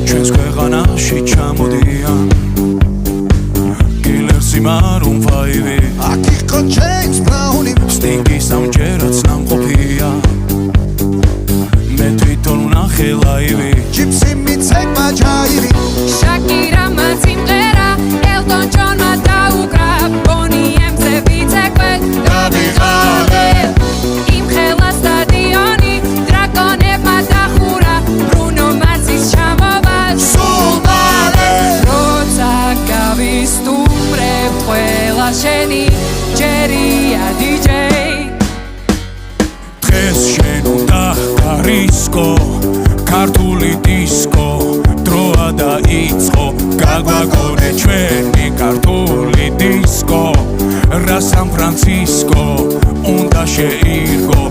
ჩვენს ქვეყანაში ჩამოდიან კილერსი მარუნ ფაივი აქ იყო ჯეიმს ბრაუნი სტინგი სამჯერაც ნამყოფია მე თვითონ ვნახე ლაივი ჯიპსი მიცეკმა ჯაივი შაკირამა სიმღერა ელტონ ჯონმა დაუკრა ბონი ემზე ვიცეკვე დავიღალე იმხელა სტადიონი დრაკონებმა დახურა ბრუნო მარსის ჩამოვა სულ მალე როცა გავისტუმრებ ყველა შენი ჯერია დიჯეი დღეს შენ უნდა გარისკო ქართული დისკო დროა დაიწყო გაგვაგონე ჩვენი ქართული დისკო რა სან ფრანცისკო უნდა შეირგო